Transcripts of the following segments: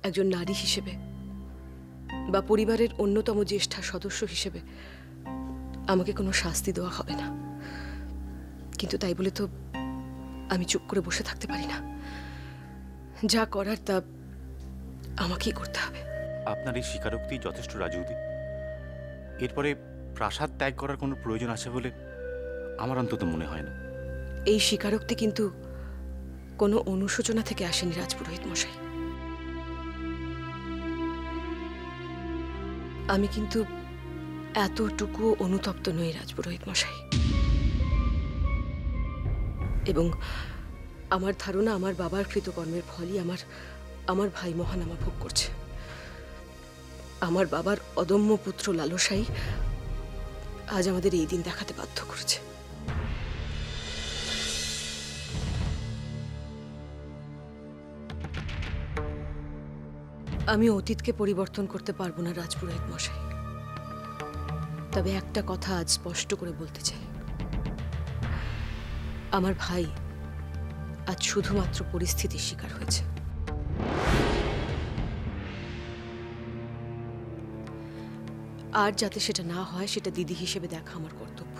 একজন নারী হিসেবে বা পরিবারের অন্যতম জ্যেষ্ঠা সদস্য হিসেবে আমাকে কোনো শাস্তি দেওয়া হবে না, কিন্তু তাই বলে তো আমি চুপ করে বসে থাকতে পারি না। যা করার তা আমাকেই করতে হবে। আপনার এই স্বীকারোক্তি যথেষ্ট, রাজুদি। এরপরে প্রাসাদ ত্যাগ করার কোনো প্রয়োজন আছে বলে আমার অন্তত মনে হয় না। এই স্বীকারোক্তি কিন্তু কোনো অনুশোচনা থেকে আসেনি রাজপুরোহিত মশাই। আমি কিন্তু এতটুকু অনুতপ্ত নই রাজপুরোহিত মশাই, এবং আমার ধারণা আমার বাবার কৃতকর্মের ফলই আমার ভাই মহানামা ভোগ করছে। আমার বাবার অদম্য পুত্র লালসাই আজ আমাদের এই দিন দেখাতে বাধ্য করেছে। আমি অতীতকে পরিবর্তন করতে পারবো না রাজপুরোহিত মশাই, তবে একটা কথা আজ স্পষ্ট করে বলতে চাই। আমার ভাই আজ শুধুমাত্র পরিস্থিতির শিকার হয়েছে। আর যাতে সেটা না হয় সেটা দিদি হিসেবে দেখা আমার কর্তব্য।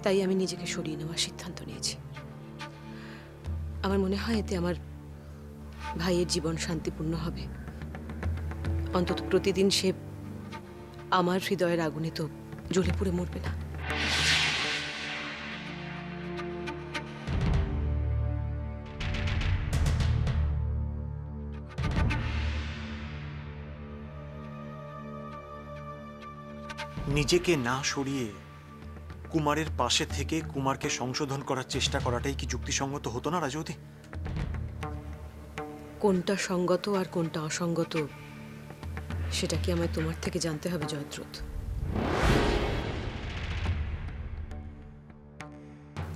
তাই আমি নিজেকে সরিয়ে নেওয়ার সিদ্ধান্ত নিয়েছি। আমার মনে হয় এতে আমার ভাইয়ের জীবন শান্তিপূর্ণ হবে। অন্তত প্রতিদিন সে আমার হৃদয়ের আগুনে তো জ্বলে পুড়ে মরবে না। নিজেকে না সরিয়ে কুমারের পাশে থেকে কুমারকে সংশোধন করার চেষ্টা করাটাই কি যুক্তিসঙ্গত হতো না রাজবতী? কোনটা সঙ্গত আর কোনটা অসঙ্গত সেটা কি আমায় তোমার থেকে জানতে হবে জয়দ্রথ?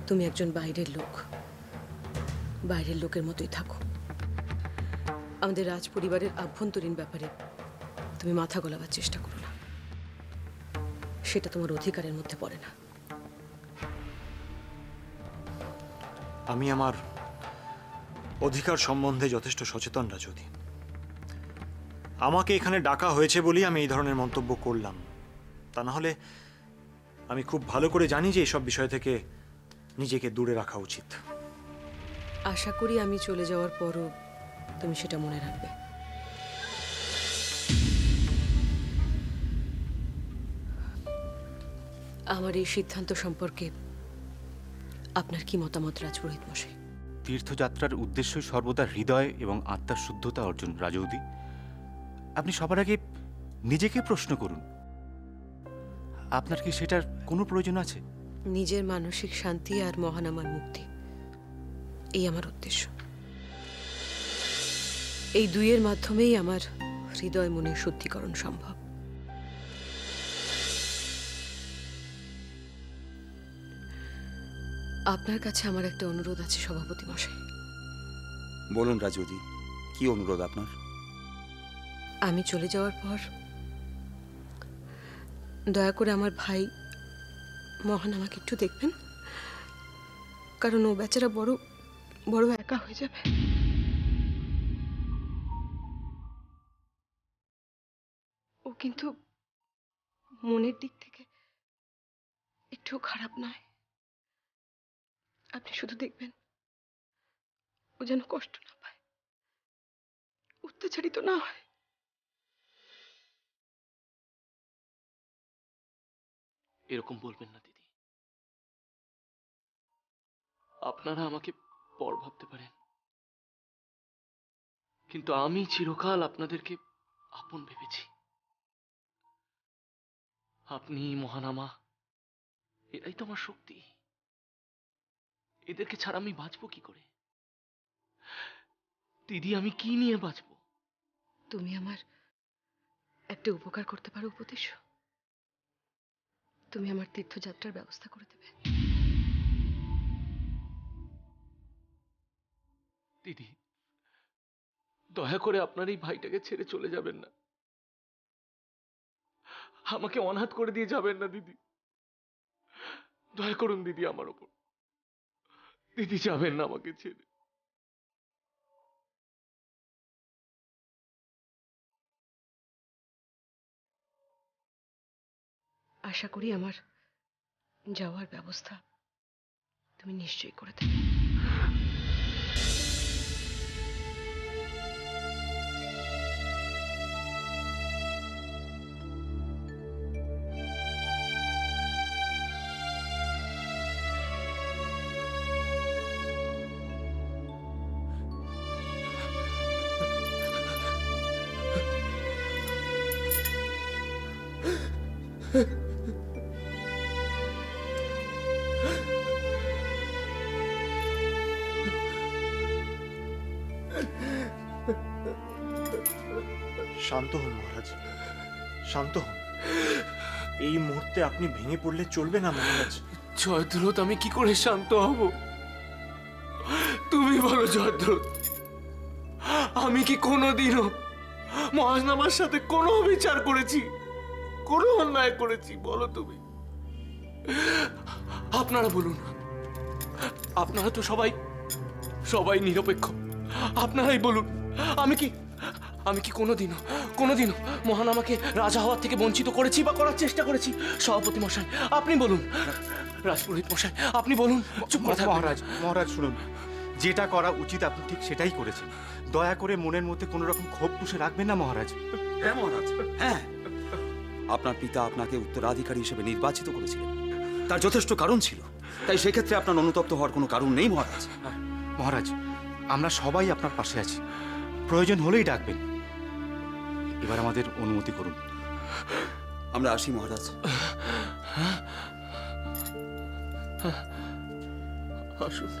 তুমি একজন বাইরের লোক, বাইরের লোকের মতোই থাকো। আমাদের রাজ পরিবারের আভ্যন্তরীণ ব্যাপারে তুমি মাথা গলাবার চেষ্টা করো না, সেটা তোমার অধিকারের মধ্যে পড়ে না। আমি আমার অধিকার সম্বন্ধে যথেষ্ট সচেতন রাজবতী। আমাকে এখানে ডাকা হয়েছে বলেই আমি এই ধরনের মন্তব্য করলাম। তা না হলে আমি খুব ভালো করে জানি যে এসব বিষয় থেকে নিজেকে দূরে রাখা উচিত। আশা করি আমি চলে যাওয়ার পরও তুমি সেটা মনে রাখবে। আমার এই সিদ্ধান্ত সম্পর্কে আপনার কি মতামত রাজপুরোহিত মশাই? তীর্থযাত্রার উদ্দেশ্যই সর্বদা হৃদয় এবং আত্মার শুদ্ধতা অর্জন, রাজৌদি। আপনি সবার আগে নিজেকে প্রশ্ন করুন, আপনার কি সেটার কোনো প্রয়োজন আছে? নিজের মানসিক শান্তি আর মহানামার মুক্তি, এই আমার উদ্দেশ্য। এই দুইয়ের মাধ্যমেই আমার হৃদয় মনের শুদ্ধিকরণ সম্ভব। আপনার কাছে আমার একটা অনুরোধ আছে সভাপতি মশাই। বলুন রাজুদি, কি অনুরোধ আপনার? আমি চলে যাওয়ার পর দয়া করে আমার ভাই মহান আমাকে একটু দেখবেন, কারণ ও বেচারা বড় বড় একা হয়ে যাবে। ও কিন্তু মনের দিক থেকে একটু খারাপ নয়। আপনি শুধু দেখবেন ও যেন কষ্ট না পায়, অত্যাচারিত না হয়। এরকম বলবেন না দিদি। আপনারা আমাকে পর ভাবতে পারেন, কিন্তু আমি চিরকাল আপনাদেরকে আপন ভেবেছি। আপনি, মহানামা, এরাই তো আমার শক্তি। এদেরকে ছাড়া আমি বাঁচবো কি করে? দিদি, আমি কি নিয়ে বাঁচবো? তুমি আমার একটা উপকার করতে পারো উপদেশ? তুমি আমার তীর্থযাত্রার ব্যবস্থা করে দেবে। দিদি, দয়া করে আপনার এই ভাইটাকে ছেড়ে চলে যাবেন না। আমাকে অনাথ করে দিয়ে যাবেন না দিদি। দয়া করুন দিদি আমার ওপর। দিদি, যাবেন না আমাকে ছেড়ে। আশা করি আমার যাওয়ার ব্যবস্থা তুমি নিশ্চয়ই করে দেবে। শান্ত হন মহারাজ, শান্ত হন। এই মুহূর্তে আপনি ভেঙে পড়লে চলবে না মহারাজ। জয়দ্রথ, আমি কি করে শান্ত হব? তুমি বলো জয়দ্রথ, আমি কি কোনোদিনও মহাজনামার সাথে কোনো বিচার করেছি, কোনো অন্যায় করেছি? বলো তুমি, আপনারা বলুন। আপনারা তো সবাই সবাই নিরপেক্ষ, আপনারাই বলুন। আমি কি কোনোদিনও মহান আমাকে রাজা হওয়ার থেকে বঞ্চিত করেছি বা করার চেষ্টা করেছি? সভাপতি মশাই আপনি বলুন, রাজপুরোহিত মশাই আপনি বলুন। চুপ করে থাকবেন। মহারাজ শুনুন, যেটা করা উচিত আপনি ঠিক সেটাই করেছেন। দয়া করে মনের মধ্যে কোনো রকম ক্ষোভ পুষে রাখবেন না মহারাজ। হ্যাঁ মহারাজ, হ্যাঁ, আপনার পিতা আপনাকে উত্তরাধিকারী হিসেবে নির্বাচিত করেছিলেন, তার যথেষ্ট কারণ ছিল। তাই সেক্ষেত্রে আপনার অনুতপ্ত হওয়ার কোনো কারণ নেই মহারাজ। মহারাজ, আমরা সবাই আপনার পাশে আছি, প্রয়োজন হলেই ডাকবেন। এবার আমাদের অনুমতি করুন। আমরা আসি মহারাজ। আসুন।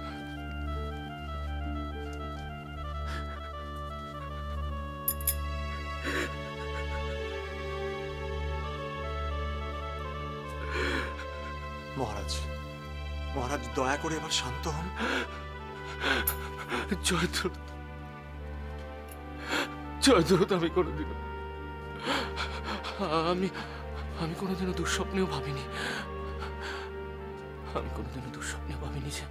মহারাজ, মহারাজ দয়া করে এবার শান্ত হন। জয়দ্রথ, জয়দ্রথ, আমি কোনোদিনও দুঃস্বপ্নেও ভাবিনি, যে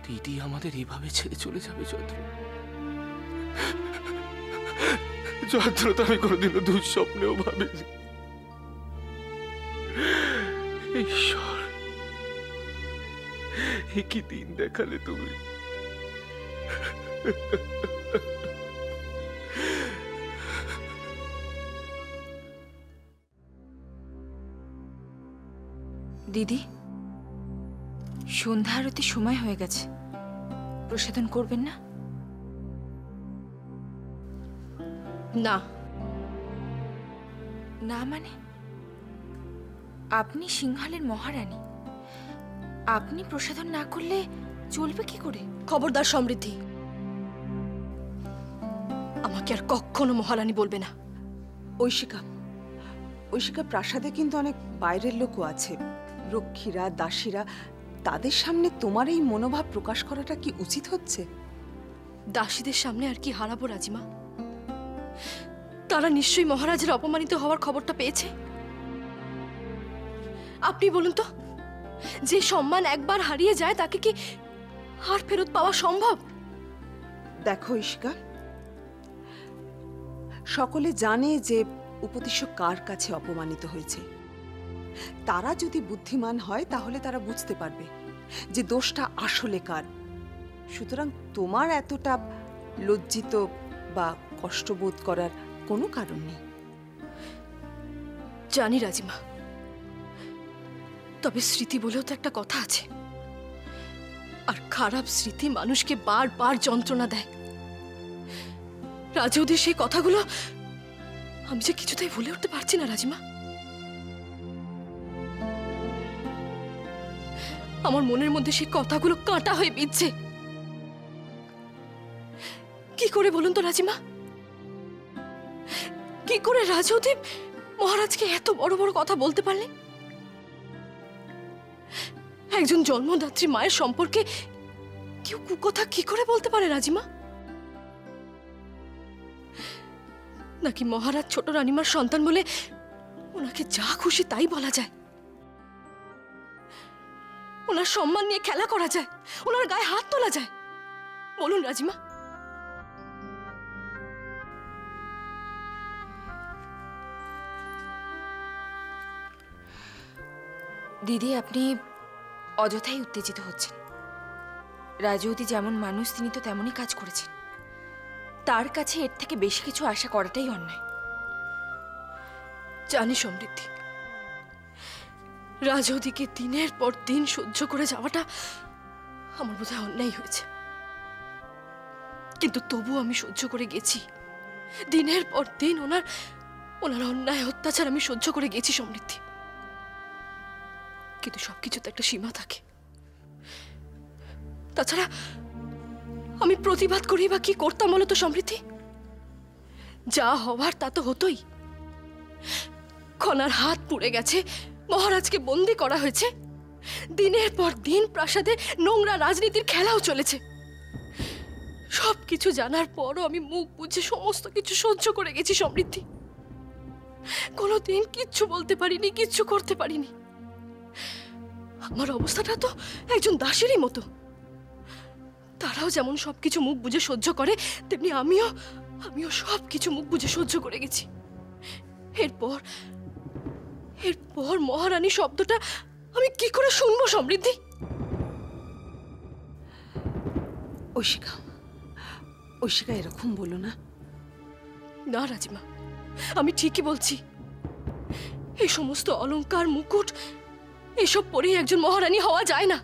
দিদি আমাদের এইভাবে ছেড়ে চলে যাবে। জয়দ্রথ, আমি কোনোদিনও দুঃস্বপ্নেও ভাবিনি। ঈশ্বর, এ কি দিন দেখালে তুমি! দিদি, সন্ধ্যা আরতি সময় হয়ে গেছে, প্রসাদন করবেন না? না, না মানে? আপনি সিংহালের মহারানী, আপনি প্রসাদন না করলে চলবে কি করে? খবরদার সমৃদ্ধি, আমাকে আর কখনো মহারানী বলবে না। ঐশিকা, প্রাসাদে কিন্তু অনেক বাইরের লোকও আছে, রক্ষীরা, দাসীরা। তাদের সামনে তোমার এই মনোভাব প্রকাশ করাটা কি উচিত হচ্ছে? দাসীদের সামনে আর কি হারাবো রাজিমা? তারা নিশ্চয়ই মহারাজের অপমানিত হওয়ার খবরটা পেয়েছে। আপনি বলুন তো, যে সম্মান একবার হারিয়ে যায় তাকে কি আর ফেরত পাওয়া সম্ভব? দেখো ঐশিকা, সকলে জানে যে উপদেশ্য কার কাছে অপমানিত হয়েছে। তারা যদি বুদ্ধিমান হয় তাহলে তারা বুঝতে পারবে যে দোষটা আসলে কার। সুতরাং তোমার এতটা লজ্জিত বা কষ্টবোধ করার কোনো কারণ নেই। জানি রাজিমা, তবে স্মৃতি বলেও তো একটা কথা আছে, আর খারাপ স্মৃতি মানুষকে বারবার যন্ত্রণা দেয়। রাজৌদির সেই কথাগুলো আমি যে কিছুতেই ভুলে উঠতে পারছি না রাজিমা। আমার মনের মধ্যে সেই কথাগুলো কাঁটা হয়ে বিঁধছে। কি করে বলুন তো রাজিমা, কি করে রাজৌদি মহারাজকে এত বড় বড় কথা বলতে পারলেন? একজন জন্মদাত্রী মায়ের সম্পর্কে কেউ কুকথা কি করে বলতে পারে রাজিমা? নাকি মহারাজ ছোট রানীমার সন্তান বলে ওনাকে যা খুশি তাই বলা যায়? ওনার সম্মান নিয়ে খেলা করা যায়, ওনার গায়ে হাত তোলা যায়? বলুন রাজিমা। দিদি, আপনি অযথাই উত্তেজিত হচ্ছেন। রাজৌদি যেমন মানুষ, তিনি তো তেমনই কাজ করেছেন। তার কাছে এর থেকে বেশি কিছু আশা করাটাই অন্যায়। জানি সমৃদ্ধি, রাজৌদিকে দিনের পর দিন সহ্য করে যাওয়াটা আমার বোধহয় অন্যায় হয়েছে, কিন্তু তবু আমি সহ্য করে গেছি। দিনের পর দিন ওনার অন্যায় অত্যাচার আমি সহ্য করে গেছি সমৃদ্ধি, কিন্তু সবকিছুতে একটা সীমা থাকে। তাছাড়া আমি প্রতিবাদ করি বা কি করতাম বলো তো সমৃদ্ধি? যা হওয়ার তা তো হতোই। খনার হাত পুড়ে গেছে, মহারাজকে বন্দি করা হয়েছে, দিনের পর দিন প্রাসাদে নোংরা রাজনীতির খেলাও চলেছে। সবকিছু জানার পরও আমি মুখ বুজে সমস্ত কিছু সহ্য করে গেছি সমৃদ্ধি। কোনোদিন কিচ্ছু বলতে পারিনি, কিচ্ছু করতে পারিনি। আমার অবস্থাটা তো একজন দাসেরই মতো। তারাও যেমন সবকিছু মুখ বুজে সহ্য করে, তেমনি আমিও সবকিছু মুখ বুজে সহ্য করে গেছি। এরপর মহারানী শব্দটা আমি কি করে শুনবো সমৃদ্ধি? ঐশিকা এরকম বলো না। না রাজিমা, আমি ঠিকই বলছি। এই সমস্ত অলংকার, মুকুট এসব পরেই একজন মহারানী হওয়া যায় না।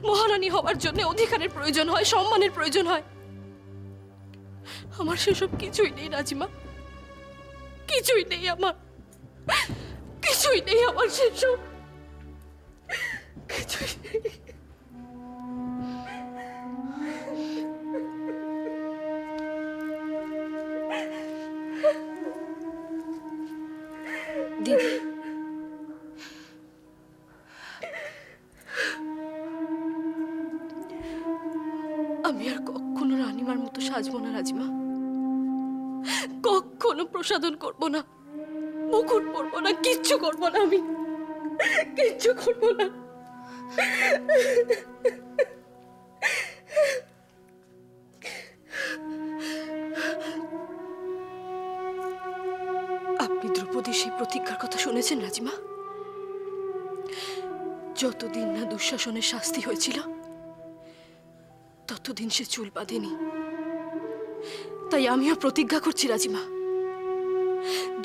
মহারানী হওয়ার জন্য অধিকারের প্রয়োজন হয়, সম্মানের প্রয়োজন হয়। আমার সেসব কিছুই নেই রাজিমা, কিছুই নেই আমার, কিছুই নেই আমার সেসব, কিছুই নেই। দিদি, আমি আর কখনো রানীমার মতো সাজবো না রাজিমা, কখনো প্রসাধন করবো না, মুকুট পরবো না, কিচ্ছু করবো না, আমি কিচ্ছু করবো না। আপনি দ্রৌপদীর সেই প্রতিজ্ঞার কথা শুনেছেন রাজিমা? যতদিন না দুঃশাসনের শাস্তি হয়েছিল ততদিন সে চুল বাঁধেনি। তাই আমিও প্রতিজ্ঞা করছি রাজিমা,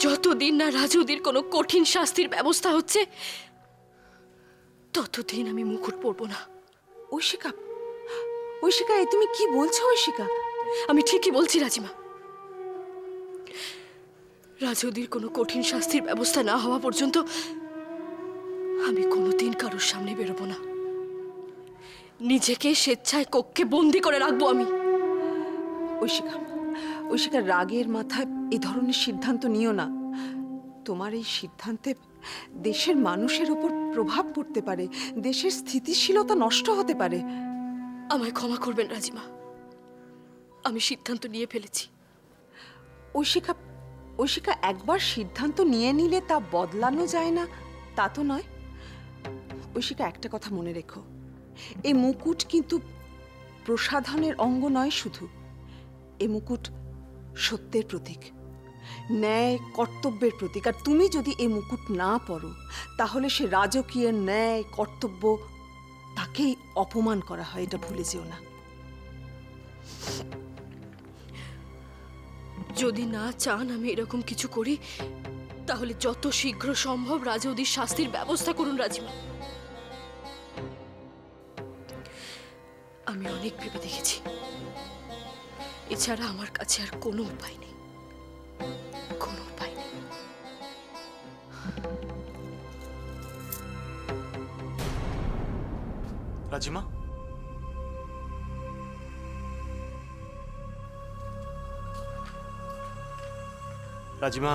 যতদিন না রাজৌদির কোনো কঠিন শাস্তির ব্যবস্থা হচ্ছে ততদিন আমি মুকুট পরবো না। ঐশিকা, এ তুমি কি বলছো ঐশিকা? আমি ঠিকই বলছি রাজিমা। রাজৌদির কোনো কঠিন শাস্তির ব্যবস্থা না হওয়া পর্যন্ত আমি কোনোদিন কারোর সামনে বেরোবো না। নিজেকে স্বেচ্ছায় কক্ষে বন্দি করে রাখবো আমি। ঐশিকা, রাগের মাথায় এ ধরনের সিদ্ধান্ত নিও না। তোমার এই সিদ্ধান্তে দেশের মানুষের উপর প্রভাব পড়তে পারে, দেশের স্থিতিশীলতা নষ্ট হতে পারে। আমায় ক্ষমা করবেন রাজিমা, আমি সিদ্ধান্ত নিয়ে ফেলেছি। ঐশিকা, একবার সিদ্ধান্ত নিয়ে নিলে তা বদলানো যায় না তা তো নয়। ঐশিকা, একটা কথা মনে রেখো, এই মুকুট কিন্তু প্রসাধনের অঙ্গ নয় শুধু। এই মুকুট সত্যের প্রতীক, ন্যায় কর্তব্যের প্রতীক। আর তুমি যদি এই মুকুট না পরো তাহলে সে রাজকীয় ন্যায় কর্তব্য তাকেই অপমান করা হয়, এটা ভুলে যেও না। যদি না চান আমি এরকম কিছু করি, তাহলে যত শীঘ্র সম্ভব রাজৌদির শাস্তির ব্যবস্থা করুন রাজিমা। আমি অনেক ভেবে দেখেছি, এছাড়া আমার কাছে আর কোনো উপায় নেই, কোনো উপায় নেই। রাজিমা, রাজিমা,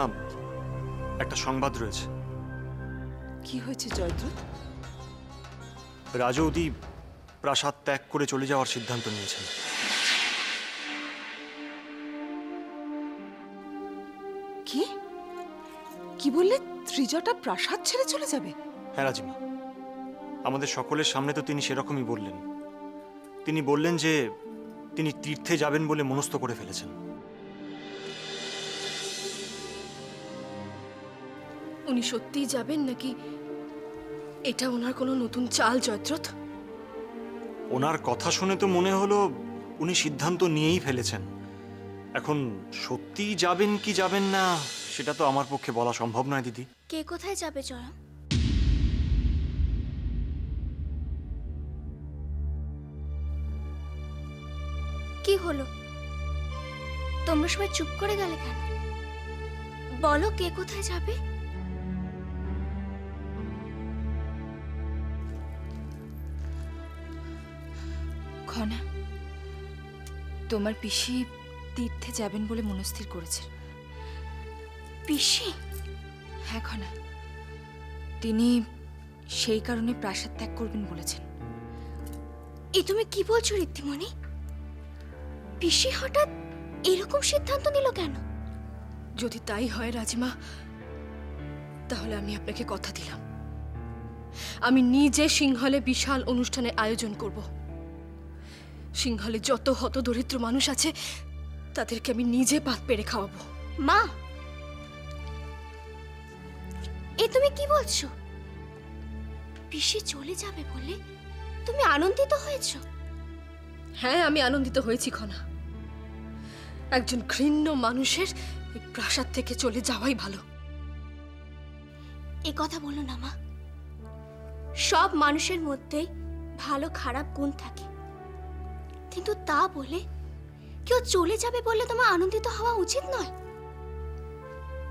একটা সংবাদ রয়েছে। কি হয়েছে জয়দ্রথ? রাজৌদি প্রাসাদ ত্যাগ করে চলে যাওয়ার সিদ্ধান্ত নিয়েছেন। কি বললে? ত্রিজটা প্রাসাদ ছেড়ে চলে যাবে? হ্যাঁ রাজিমা, আমাদের সকলের সামনে তো তিনি সেরকমই বললেন। তিনি বললেন যে তিনি তীর্থে যাবেন বলে মনস্থ করে ফেলেছেন। উনি সত্যিই যাবেন এটা ওনার কোনো নতুন চাল, জয়দ্রথ? ওনার কথা শুনে তো মনে হলো উনি সিদ্ধান্ত নিয়েই ফেলেছেন। এখন সত্যি যাবেন কি যাবেন না সেটা তো আমার পক্ষে বলা সম্ভব নয় দিদি। কে কোথায় যাবে জয়া? কি হলো, তোমরা সবাই চুপ করে গেলে কেন? বলো কে কোথায় যাবে? খনা, তোমার পিসি তীর্থে যাবেন বলে মনস্থির করেছেন। পিসি? হ্যাঁ খনা, তিনি সেই কারণে প্রাসাদ ত্যাগ করবেন বলেছেন। এ তুমি কি বলছো ঋদ্ধিমণি? পিসি হঠাৎ এরকম সিদ্ধান্ত নিল কেন? যদি তাই হয় রাজিমা, তাহলে আমি আপনাকে কথা দিলাম, আমি নিজে সিংহলে বিশাল অনুষ্ঠানের আয়োজন করব। সিংহলে যত হতদরিদ্র মানুষ আছে তাদেরকে আমি নিজে ভাত পেড়ে খাওয়াবো। মা, এ তুমি কি বলছো? পিসি চলে যাবে বলে তুমি আনন্দিত হয়েছো? হ্যাঁ, আমি আনন্দিত হয়েছি খনা। একজন ঘৃণ্য মানুষের এই প্রাসাদ থেকে চলে যাওয়াই ভালো। এ কথা বলো না মা। সব মানুষের মধ্যেই ভালো খারাপ গুণ থাকে, কিন্তু তা বলে কেউ চলে যাবে বলে তোমার আনন্দিত হওয়া উচিত নয়।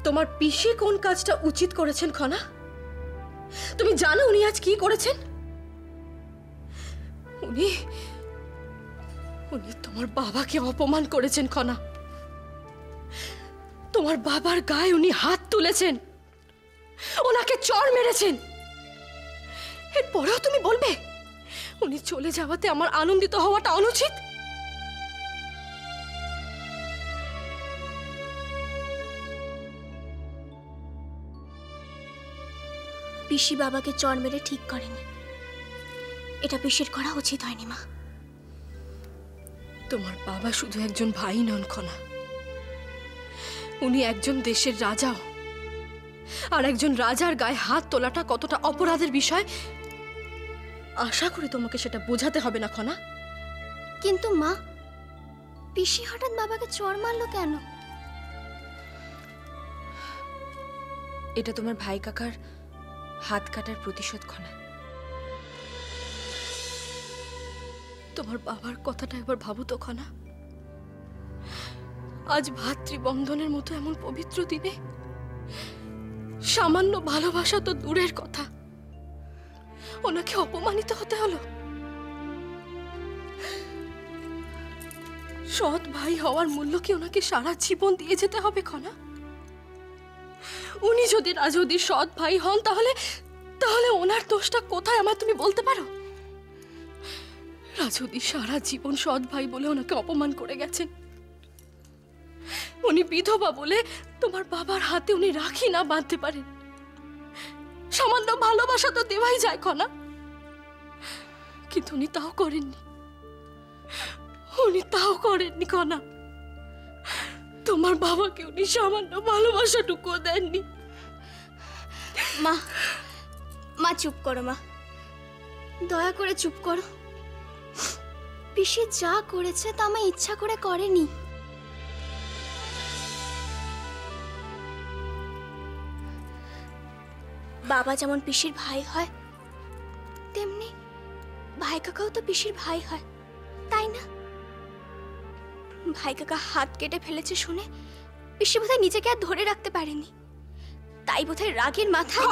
তোমার পিসি কোন কাজটা উচিত করেছেন খনা? তুমি জানো উনি আজ কি করেছেন? উনি উনি তোমার বাবাকে অপমান করেছেন খনা। তোমার বাবার গায়ে উনি হাত তুলেছেন, ওনাকে চড় মেরেছেন। এরপরেও তুমি বলবে উনি চলে যাওয়াতে আমার আনন্দিত হওয়াটা অনুচিত? পিসি বাবাকে চড় মেরে ঠিক করেনি, এটা পিসির করা উচিত হয়নি মা। তোমার বাবা শুধু একজন ভাই নন খনা, উনি একজন দেশের রাজাও। আর একজন রাজার গায়ে হাত তোলাটা কতটা অপরাধের বিষয় আশা করি তোমাকে সেটা বোঝাতে হবে না খনা। কিন্তু মা, পিসি হঠাৎ বাবাকে চড় মারলো কেন? এটা তোমার ভাই কাকার হাত কাটার প্রতিশোধ খনা। তোমার বাবার কথাটা একবার ভাবো তো খনা। আজ ভাতৃবন্ধনের মতো এমন পবিত্র দিনে সামান্য ভালোবাসা তো দূরের কথা, ওনাকে অপমানিত হতে হলো। সৎ ভাই হওয়ার মূল্য কি ওনাকে সারা জীবন দিয়ে যেতে হবে খনা? উনি যদি রাজৌদির সৎ ভাই হন তাহলে তাহলে ওনার দোষটা কোথায় আমার তুমি বলতে পারো? রাজৌদি সারা জীবন সৎ ভাই বলে ওনাকে অপমান করে গেছেন। উনি বিধবা বলে তোমার বাবার হাতে উনি রাখি না বাঁধতে পারেন। সামান্য ভালোবাসা তো দেওয়াই যায় খনা, কিন্তু উনি তাও করেননি। উনি তাও করেননি খনা। তোমার বাবাকে উনি সামান্য ভালোবাসাটুকুও দেননি। মা, মা চুপ করো মা, দয়া করে চুপ করো। পিসি যা করেছে তা আমার ইচ্ছা করে করেনি। বাবা যেমন পিসির ভাই হয়, তেমনি ভাই কাকাও তো পিসির ভাই হয়, তাই না? ভাই কাকা হাত কেটে ফেলেছে শুনে পিসি বোধহয় নিজেকে আর ধরে রাখতে পারেনি, তাই বোধহয় রাগের মাথায়।